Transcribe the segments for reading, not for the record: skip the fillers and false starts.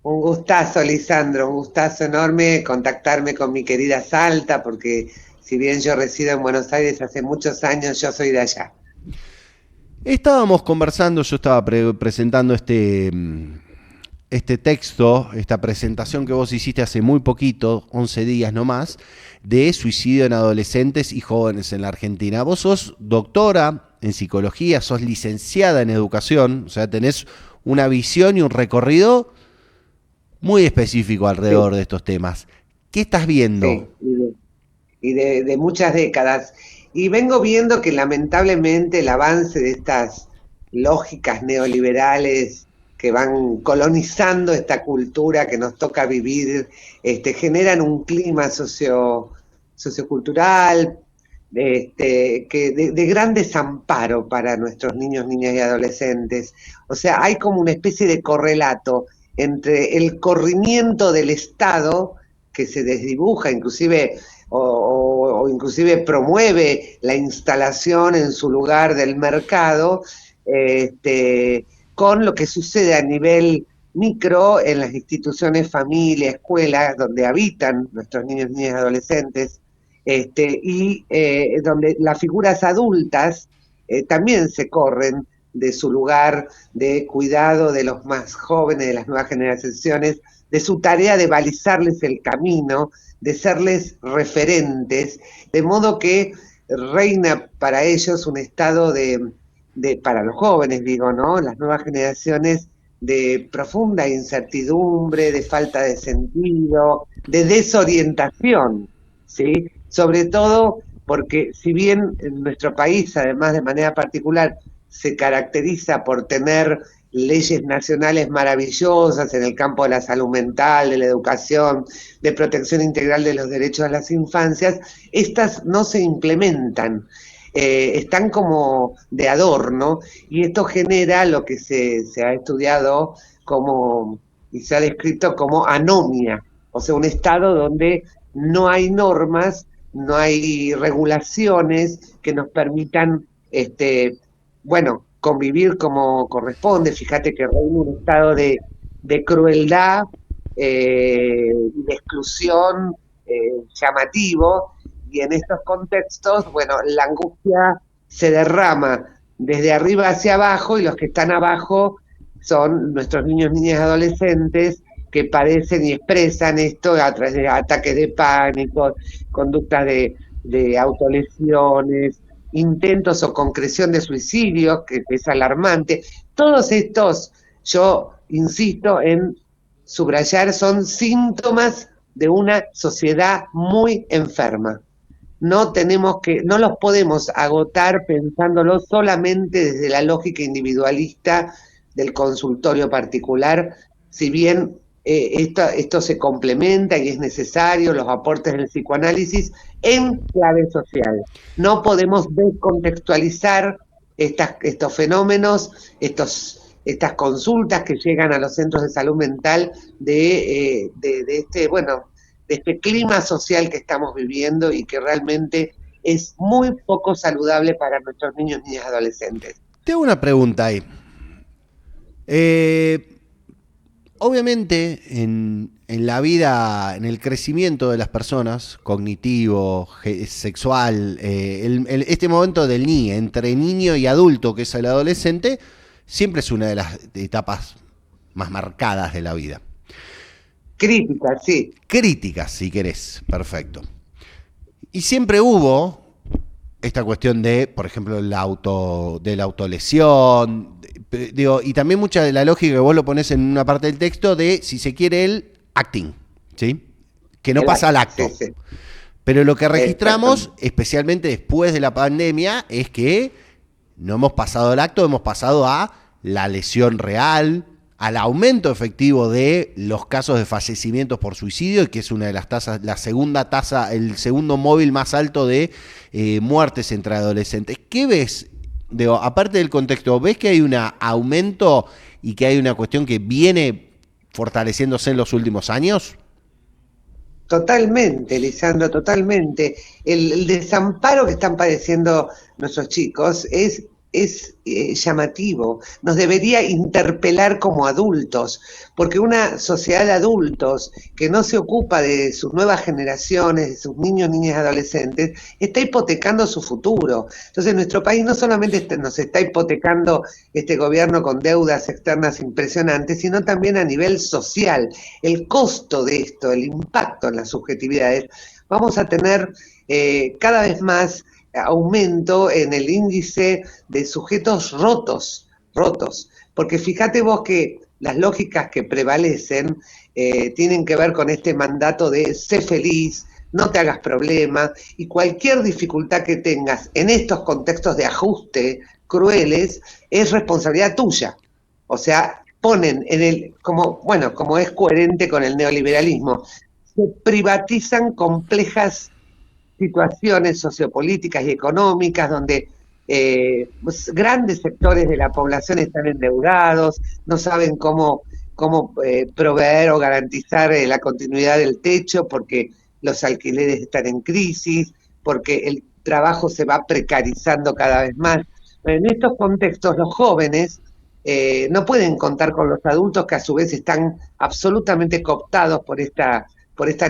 Un gustazo, Lisandro, un gustazo enorme contactarme con mi querida Salta, porque si bien yo resido en Buenos Aires hace muchos años, yo soy de allá. Estábamos conversando, yo estaba presentando este texto, esta presentación que vos hiciste hace muy poquito, 11 días nomás, de suicidio en adolescentes y jóvenes en la Argentina. Vos sos doctora en psicología, sos licenciada en educación, o sea, tenés una visión y un recorrido muy específico Sí, alrededor de estos temas. ¿Qué estás viendo? sí, de muchas décadas. Y vengo viendo que lamentablemente el avance de estas lógicas neoliberales que van colonizando esta cultura que nos toca vivir, generan un clima sociocultural, de gran desamparo para nuestros niños, niñas y adolescentes. O sea, hay como una especie de correlato entre el corrimiento del Estado que se desdibuja, inclusive o inclusive promueve la instalación en su lugar del mercado, con lo que sucede a nivel micro en las instituciones, familias, escuelas, donde habitan nuestros niños, niñas y adolescentes, donde las figuras adultas también se corren de su lugar de cuidado de los más jóvenes, de las nuevas generaciones, de su tarea de balizarles el camino, de serles referentes, de modo que reina para ellos un estado para los jóvenes, digo, ¿no? Las nuevas generaciones de profunda incertidumbre, de falta de sentido, de desorientación, ¿sí? Sobre todo porque si bien en nuestro país, además de manera particular, se caracteriza por tener leyes nacionales maravillosas en el campo de la salud mental, de la educación, de protección integral de los derechos de las infancias, estas no se implementan, están como de adorno y esto genera lo que se ha estudiado como y se ha descrito como anomia, o sea, un estado donde no hay normas, no hay regulaciones que nos permitan, bueno, convivir como corresponde. Fíjate que reina un estado de crueldad y de exclusión llamativo, y en estos contextos, bueno, la angustia se derrama desde arriba hacia abajo y los que están abajo son nuestros niños, niñas y adolescentes que padecen y expresan esto a través de ataques de pánico, conductas de autolesiones, intentos o concreción de suicidio, que es alarmante. Todos estos, yo insisto en subrayar, son síntomas de una sociedad muy enferma. No los podemos agotar pensándolo solamente desde la lógica individualista del consultorio particular, si bien esto se complementa y es necesario, los aportes del psicoanálisis en clave social. No podemos descontextualizar estos fenómenos, estas consultas que llegan a los centros de salud mental bueno, de este clima social que estamos viviendo y que realmente es muy poco saludable para nuestros niños, niñas y adolescentes. Tengo una pregunta ahí. Eh, Obviamente, en la vida, en el crecimiento de las personas, cognitivo, sexual, este momento del entre niño y adulto, que es el adolescente, siempre es una de las etapas más marcadas de la vida. Crítica, sí. Críticas, si querés, perfecto. Y siempre hubo esta cuestión de, por ejemplo, de la autolesión, digo, y también mucha de la lógica que vos lo pones en una parte del texto de, si se quiere, el acting, ¿sí? Que no pasa al Sí, acto. sí. Pero lo que registramos, Exactamente. especialmente después de la pandemia, es que no hemos pasado al acto, hemos pasado a la lesión real, al aumento efectivo de los casos de fallecimientos por suicidio, y que es una de las tasas, la segunda tasa, el segundo móvil más alto de muertes entre adolescentes. ¿Qué ves? Digo, aparte del contexto, ¿ves que hay un aumento y que hay una cuestión que viene fortaleciéndose en los últimos años? Totalmente, Lisandro, totalmente. El desamparo que están padeciendo nuestros chicos es es llamativo, nos debería interpelar como adultos, porque una sociedad de adultos que no se ocupa de sus nuevas generaciones, de sus niños, niñas y adolescentes, está hipotecando su futuro. Entonces nuestro país no solamente nos está hipotecando este gobierno con deudas externas impresionantes, sino también a nivel social. El costo de esto, el impacto en las subjetividades, vamos a tener cada vez más aumento en el índice de sujetos rotos, porque fíjate vos que las lógicas que prevalecen tienen que ver con este mandato de sé feliz, no te hagas problema, y cualquier dificultad que tengas en estos contextos de ajuste crueles es responsabilidad tuya. O sea, ponen en el, como, bueno, como es coherente con el neoliberalismo, se privatizan complejas situaciones sociopolíticas y económicas donde grandes sectores de la población están endeudados, no saben cómo proveer o garantizar la continuidad del techo porque los alquileres están en crisis, porque el trabajo se va precarizando cada vez más. En estos contextos los jóvenes no pueden contar con los adultos que a su vez están absolutamente cooptados por esta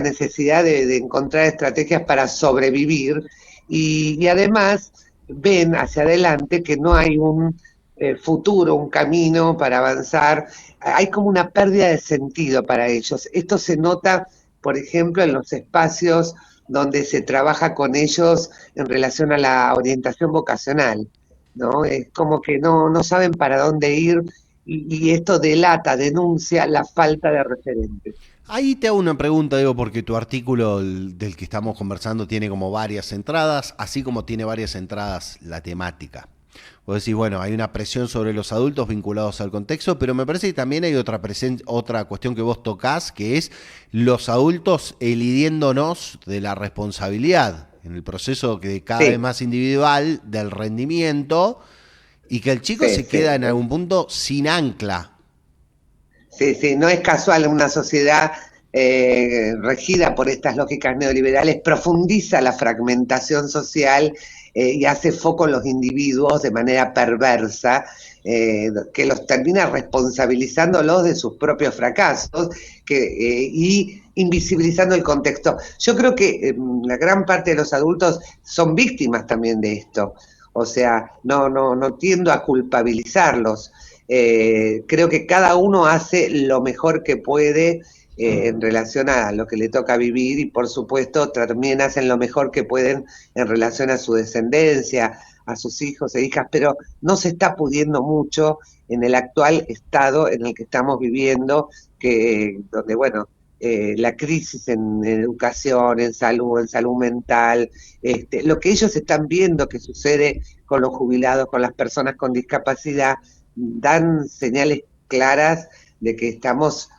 necesidad de encontrar estrategias para sobrevivir y además ven hacia adelante que no hay un futuro, un camino para avanzar, hay como una pérdida de sentido para ellos. Esto se nota, por ejemplo, en los espacios donde se trabaja con ellos en relación a la orientación vocacional, ¿no? Es como que no saben para dónde ir y esto delata, denuncia la falta de referentes. Ahí te hago una pregunta, digo, porque tu artículo del que estamos conversando tiene como varias entradas, así como tiene varias entradas la temática. Vos decís, bueno, hay una presión sobre los adultos vinculados al contexto, pero me parece que también hay otra cuestión que vos tocás, que es los adultos elidiéndonos de la responsabilidad en el proceso que cada vez Sí, más individual del rendimiento y que el chico sí, se queda sí. en algún punto sin ancla. Sí, sí, no es casual una sociedad regida por estas lógicas neoliberales, profundiza la fragmentación social y hace foco en los individuos de manera perversa, que los termina responsabilizándolos de sus propios fracasos y invisibilizando el contexto. Yo creo que la gran parte de los adultos son víctimas también de esto. O sea, no tiendo a culpabilizarlos. Creo que cada uno hace lo mejor que puede en relación a lo que le toca vivir y por supuesto también hacen lo mejor que pueden en relación a su descendencia, a sus hijos e hijas, pero no se está pudiendo mucho en el actual estado en el que estamos viviendo, donde bueno, la crisis en educación, en salud mental, lo que ellos están viendo que sucede con los jubilados, con las personas con discapacidad, dan señales claras de que estamos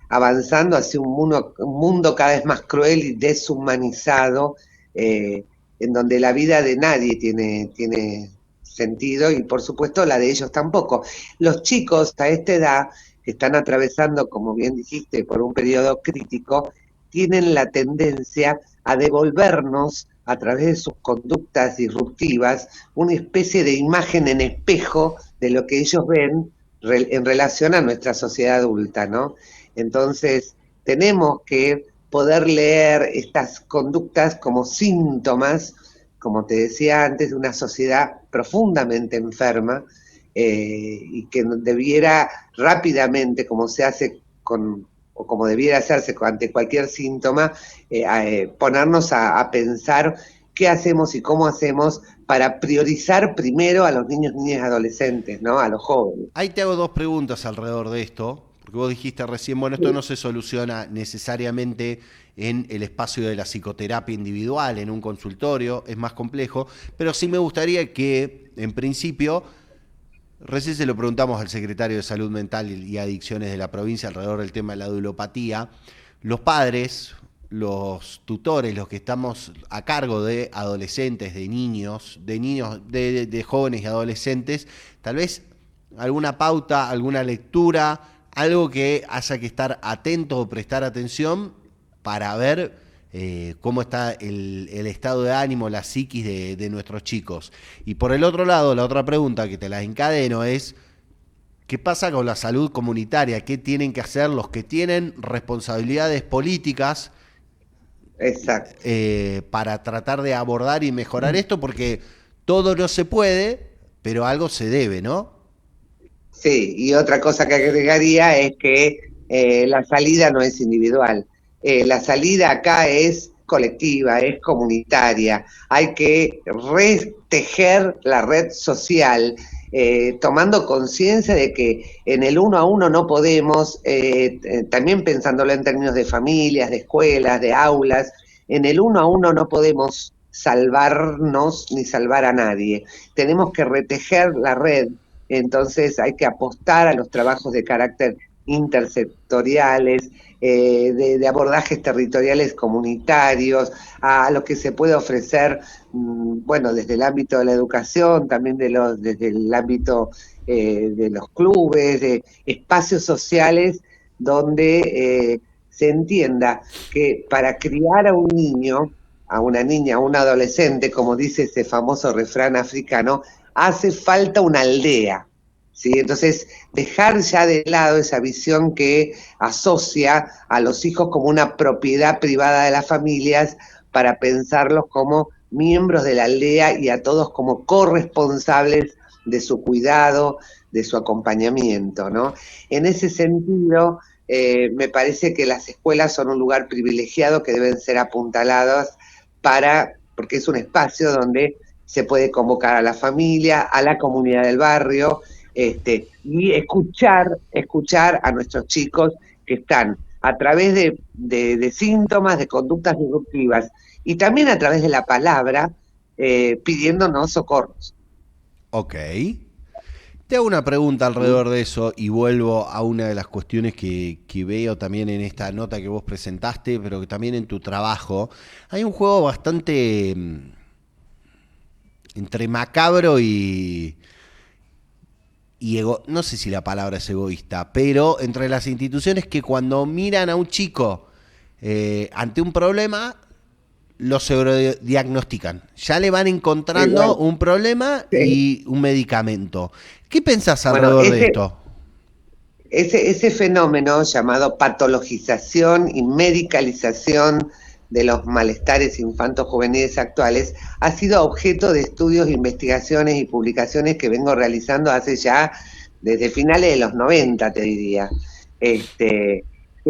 avanzando hacia un mundo cada vez más cruel y deshumanizado, en donde la vida de nadie tiene sentido y por supuesto la de ellos tampoco. Los chicos a esta edad, que están atravesando, como bien dijiste, por un periodo crítico, tienen la tendencia a devolvernos a través de sus conductas disruptivas una especie de imagen en espejo de lo que ellos ven en relación a nuestra sociedad adulta, ¿no? Entonces, tenemos que poder leer estas conductas como síntomas, como te decía antes, de una sociedad profundamente enferma y que debiera rápidamente, como se hace con, o como debiera hacerse ante cualquier síntoma, ponernos a pensar qué hacemos y cómo hacemos para priorizar primero a los niños, niñas y adolescentes, ¿no? A los jóvenes. Ahí te hago dos preguntas alrededor de esto, porque vos dijiste recién, bueno, esto no se soluciona necesariamente en el espacio de la psicoterapia individual, en un consultorio, es más complejo, pero sí me gustaría que, en principio, recién se lo preguntamos al secretario de Salud Mental y Adicciones de la provincia alrededor del tema de la adulopatía, los padres, los tutores, los que estamos a cargo de adolescentes, de jóvenes y adolescentes, tal vez alguna pauta, alguna lectura, algo que haya que estar atento o prestar atención para ver cómo está el estado de ánimo, la psiquis de nuestros chicos. Y por el otro lado, la otra pregunta que te la encadeno es, ¿qué pasa con la salud comunitaria? ¿Qué tienen que hacer los que tienen responsabilidades políticas Exacto. para tratar de abordar y mejorar esto? Porque todo no se puede, pero algo se debe, ¿no? Sí, y otra cosa que agregaría es que la salida no es individual. La salida acá es colectiva, es comunitaria. Hay que retejer la red social, tomando conciencia de que en el uno a uno no podemos, también pensándolo en términos de familias, de escuelas, de aulas, en el uno a uno no podemos salvarnos ni salvar a nadie. Tenemos que retejer la red. Entonces hay que apostar a los trabajos de carácter intersectoriales, de abordajes territoriales comunitarios, a lo que se puede ofrecer, bueno, desde el ámbito de la educación, también desde el ámbito de los clubes, de espacios sociales donde se entienda que para criar a un niño, a una niña, a un adolescente, como dice ese famoso refrán africano, hace falta una aldea, ¿sí? Entonces, dejar ya de lado esa visión que asocia a los hijos como una propiedad privada de las familias para pensarlos como miembros de la aldea y a todos como corresponsables de su cuidado, de su acompañamiento, ¿no? En ese sentido, me parece que las escuelas son un lugar privilegiado que deben ser apuntaladas porque es un espacio donde se puede convocar a la familia, a la comunidad del barrio, y escuchar a nuestros chicos que están a través de síntomas, de conductas disruptivas, y también a través de la palabra, pidiéndonos socorros. Ok. Te hago una pregunta alrededor de eso y vuelvo a una de las cuestiones que veo también en esta nota que vos presentaste, pero que también en tu trabajo. Hay un juego bastante entre macabro y no sé si la palabra es egoísta, pero entre las instituciones que cuando miran a un chico ante un problema, lo sobrediagnostican. Ya le van encontrando un problema y un medicamento. ¿Qué pensás alrededor de esto? Ese fenómeno llamado patologización y medicalización de los malestares infanto-juveniles actuales ha sido objeto de estudios, investigaciones y publicaciones que vengo realizando hace ya desde finales de los 90, te diría. ¿Qué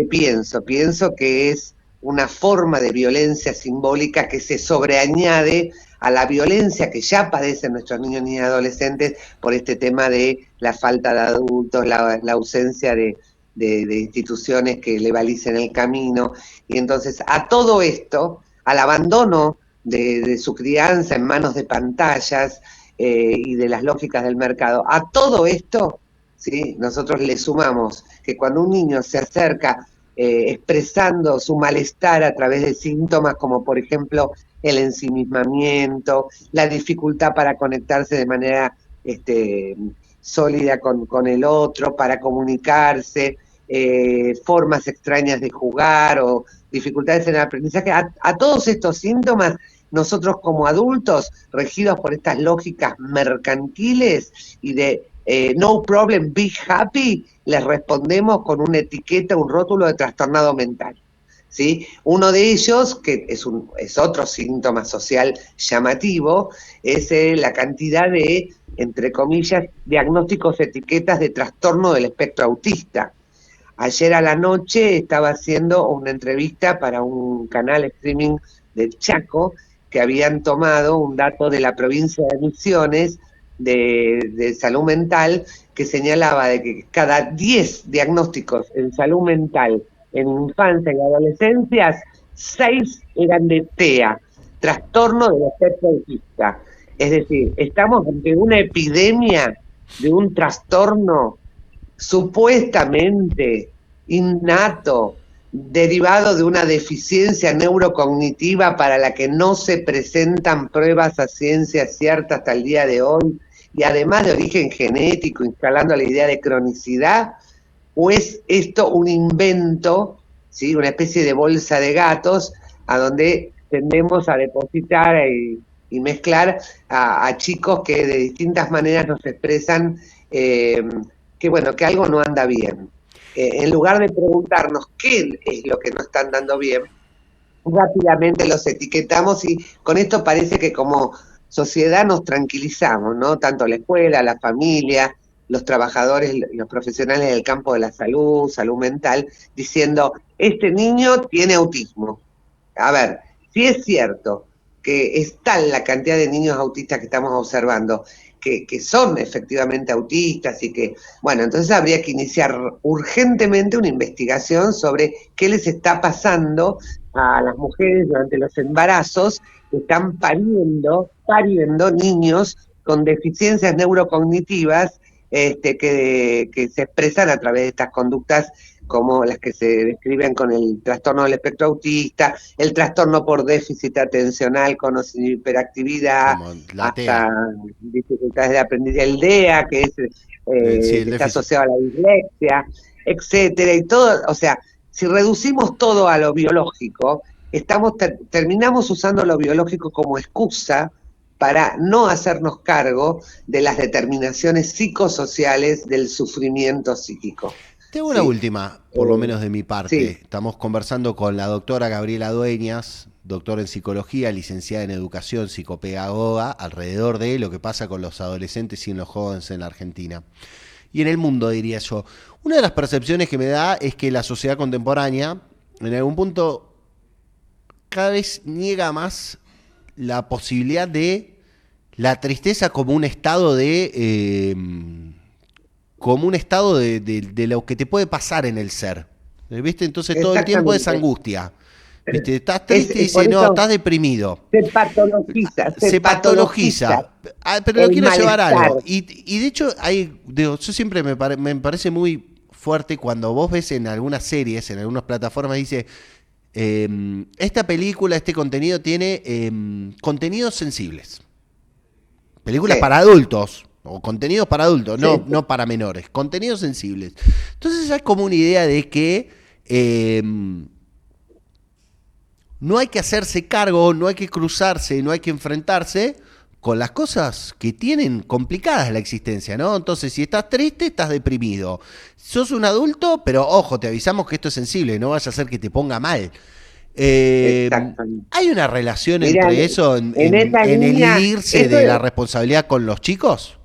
pienso? Pienso que es una forma de violencia simbólica que se sobreañade a la violencia que ya padecen nuestros niños, niñas y adolescentes por este tema de la falta de adultos, la ausencia de instituciones que le balicen el camino. Y entonces a todo esto, al abandono de su crianza en manos de pantallas y de las lógicas del mercado, a todo esto, ¿sí? Nosotros le sumamos que cuando un niño se acerca expresando su malestar a través de síntomas como por ejemplo el ensimismamiento, la dificultad para conectarse de manera sólida con el otro, para comunicarse, formas extrañas de jugar o dificultades en el aprendizaje. A todos estos síntomas, nosotros como adultos, regidos por estas lógicas mercantiles y de no problem, be happy, les respondemos con una etiqueta, un rótulo de trastornado mental. ¿Sí? Uno de ellos, que es otro síntoma social llamativo, es la cantidad de, entre comillas, diagnósticos, etiquetas de trastorno del espectro autista. Ayer a la noche estaba haciendo una entrevista para un canal streaming de Chaco, que habían tomado un dato de la provincia de Misiones de salud mental, que señalaba de que cada 10 diagnósticos en salud mental en infancia y adolescencia, 6 eran de TEA, trastorno del espectro autista. Es decir, estamos ante una epidemia de un trastorno supuestamente innato, derivado de una deficiencia neurocognitiva para la que no se presentan pruebas a ciencia cierta hasta el día de hoy, y además de origen genético, instalando la idea de cronicidad. ¿O es esto un invento, ¿sí? Una especie de bolsa de gatos a donde tendemos a depositar y mezclar a chicos que de distintas maneras nos expresan que bueno, que algo no anda bien. En lugar de preguntarnos qué es lo que no están dando bien, rápidamente los etiquetamos y con esto parece que como sociedad nos tranquilizamos, ¿no? Tanto la escuela, la familia, los trabajadores, los profesionales del campo de la salud, salud mental, diciendo, este niño tiene autismo. A ver, si es cierto que es tal la cantidad de niños autistas que estamos observando, que son efectivamente autistas y que, bueno, entonces habría que iniciar urgentemente una investigación sobre qué les está pasando a las mujeres durante los embarazos que están pariendo niños con deficiencias neurocognitivas que se expresan a través de estas conductas como las que se describen con el trastorno del espectro autista, el trastorno por déficit atencional con hiperactividad, Como la TEA. hasta dificultades de aprendizaje, el DEA, que es Sí, que el está déficit. asociado a la dislexia, etcétera, y todo, o sea, si reducimos todo a lo biológico, terminamos usando lo biológico como excusa para no hacernos cargo de las determinaciones psicosociales del sufrimiento psíquico. Tengo una Sí, última, por lo menos de mi sí, parte. Estamos conversando con la doctora Gabriela Dueñas, doctora en psicología, licenciada en educación, psicopedagoga, alrededor de lo que pasa con los adolescentes y en los jóvenes en la Argentina. Y en el mundo, diría yo. Una de las percepciones que me da es que la sociedad contemporánea, en algún punto, cada vez niega más la posibilidad de la tristeza como un estado de lo que te puede pasar en el ser. ¿Viste? Entonces todo el tiempo es exactamente. angustia. ¿Viste? Estás triste y Por dice, no, eso estás deprimido. se Se patologiza patologiza. Ah, pero lo el quiero llevar a malestar. algo. Y de hecho, yo siempre me parece muy fuerte cuando vos ves en algunas series, en algunas plataformas, dice, esta película, este contenido tiene contenidos sensibles. Películas Sí, para adultos, o contenidos para adultos, no, sí, no para menores, contenidos sensibles. Entonces hay como una idea de que no hay que hacerse cargo, no hay que cruzarse, no hay que enfrentarse con las cosas que tienen complicadas la existencia, ¿no? Entonces, si estás triste, estás deprimido. Sos un adulto, pero ojo, te avisamos que esto es sensible, no vaya a hacer que te ponga mal. exactamente. ¿Hay una relación Mira, entre eso en esa en el línea, irse eso de la es responsabilidad con los chicos?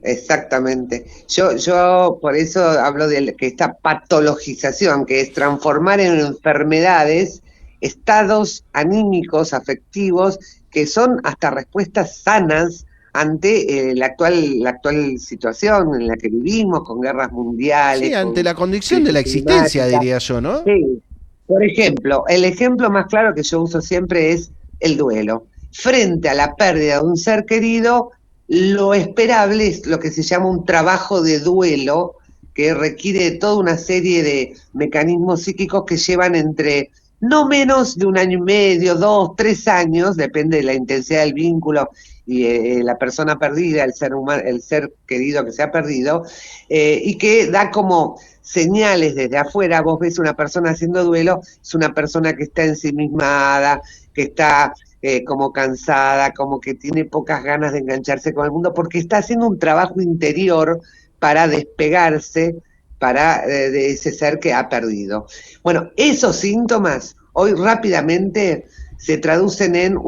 exactamente. Yo por eso hablo de que esta patologización, que es transformar en enfermedades estados anímicos, afectivos, que son hasta respuestas sanas ante la actual situación en la que vivimos, con guerras Sí, mundiales, ante con la condición de la crisis existencia, climática. diría yo, ¿no? Sí. Por ejemplo, el ejemplo más claro que yo uso siempre es el duelo. Frente a la pérdida de un ser querido, lo esperable es lo que se llama un trabajo de duelo, que requiere toda una serie de mecanismos psíquicos que llevan entre no menos de un año y medio, 2, 3 años, depende de la intensidad del vínculo y la persona perdida, el ser querido que se ha perdido, y que da como señales desde afuera. Vos ves una persona haciendo duelo, es una persona que está ensimismada, que está como cansada, como que tiene pocas ganas de engancharse con el mundo, porque está haciendo un trabajo interior para despegarse de ese ser que ha perdido. Bueno, esos síntomas hoy rápidamente se traducen en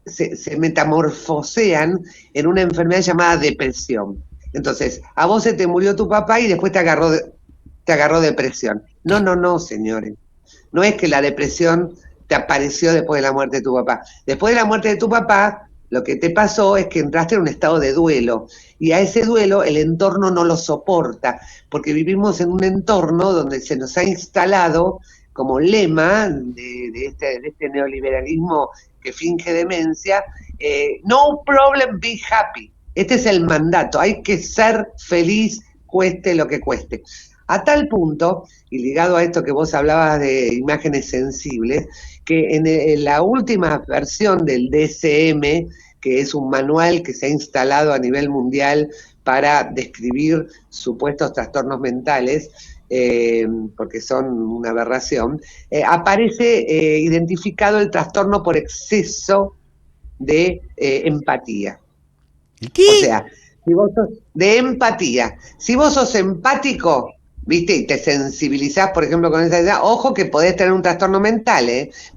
se metamorfosean en una enfermedad llamada depresión. Entonces, a vos se te murió tu papá y después te agarró depresión. No, no, no, señores. No es que la depresión te apareció después de la muerte de tu papá. Después de la muerte de tu papá, lo que te pasó es que entraste en un estado de duelo. Y a ese duelo el entorno no lo soporta, porque vivimos en un entorno donde se nos ha instalado como lema de este neoliberalismo que finge demencia, no problem, be happy. Este es el mandato, hay que ser feliz, cueste lo que cueste. A tal punto, y ligado a esto que vos hablabas de imágenes sensibles, que en la última versión del DSM, que es un manual que se ha instalado a nivel mundial para describir supuestos trastornos mentales, porque son una aberración, aparece identificado el trastorno por exceso de empatía. ¿El qué? O sea, si vos sos de empatía, si vos sos empático, viste, y te sensibilizás, por ejemplo, con esa idea, ojo que podés tener un trastorno mental,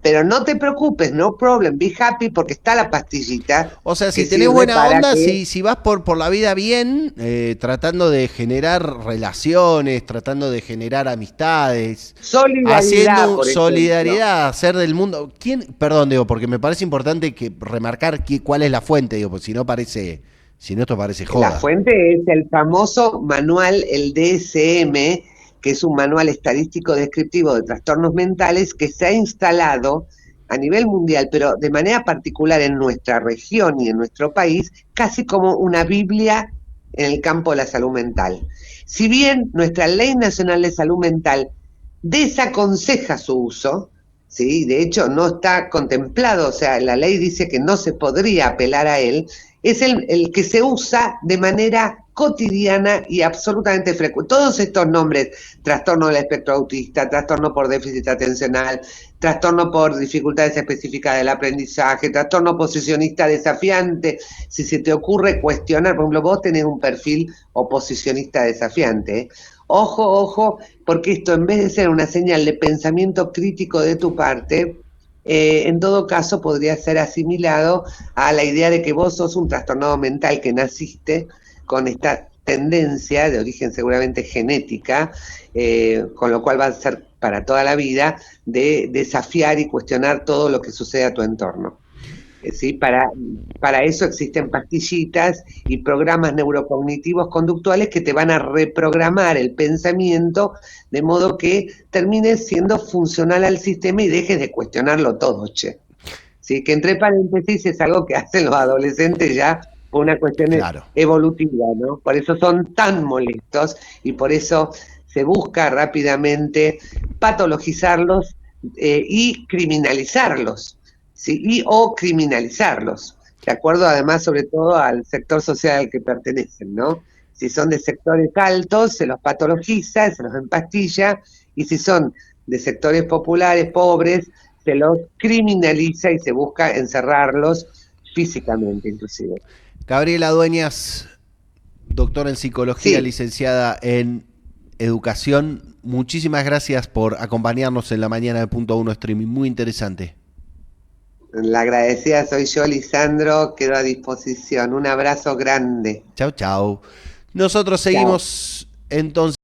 pero no te preocupes, no problem, be happy, porque está la pastillita O sea, que si tenés sirve buena para onda, que si vas por la vida bien, tratando de generar relaciones, tratando de generar amistades, solidaridad, haciendo por ejemplo. solidaridad, hacer del mundo. ¿Quién? Perdón, digo, porque me parece importante que remarcar cuál es la fuente, digo, porque si no esto parece La joda. fuente es el famoso manual, el DSM, que es un manual estadístico descriptivo de trastornos mentales que se ha instalado a nivel mundial, pero de manera particular en nuestra región y en nuestro país, casi como una Biblia en el campo de la salud mental. Si bien nuestra Ley Nacional de Salud Mental desaconseja su uso, ¿sí? De hecho no está contemplado, o sea, la ley dice que no se podría apelar a él, es el que se usa de manera cotidiana y absolutamente frecuente. Todos estos nombres, trastorno del espectro autista, trastorno por déficit atencional, trastorno por dificultades específicas del aprendizaje, trastorno posicionista desafiante, si se te ocurre cuestionar, por ejemplo, vos tenés un perfil oposicionista desafiante, Ojo, ojo, porque esto en vez de ser una señal de pensamiento crítico de tu parte, en todo caso podría ser asimilado a la idea de que vos sos un trastornado mental que naciste con esta tendencia de origen seguramente genética, con lo cual va a ser para toda la vida, de desafiar y cuestionar todo lo que sucede a tu entorno. ¿Sí? Para eso existen pastillitas y programas neurocognitivos conductuales que te van a reprogramar el pensamiento de modo que termines siendo funcional al sistema y dejes de cuestionarlo todo, che. ¿Sí? Que entre paréntesis es algo que hacen los adolescentes ya por una cuestión Claro. evolutiva, ¿no? Por eso son tan molestos y por eso se busca rápidamente patologizarlos y criminalizarlos, ¿sí? Y o criminalizarlos, de acuerdo además sobre todo al sector social al que pertenecen, ¿no? Si son de sectores altos, se los patologiza, se los empastilla, y si son de sectores populares, pobres, se los criminaliza y se busca encerrarlos físicamente, inclusive. Gabriela Dueñas, doctora en psicología, Sí, licenciada en educación, muchísimas gracias por acompañarnos en la mañana de Punto Uno Streaming, muy interesante. la agradecida soy yo, Lisandro, quedo a disposición. Un abrazo grande. Chau, chau. Nosotros Chao. seguimos entonces.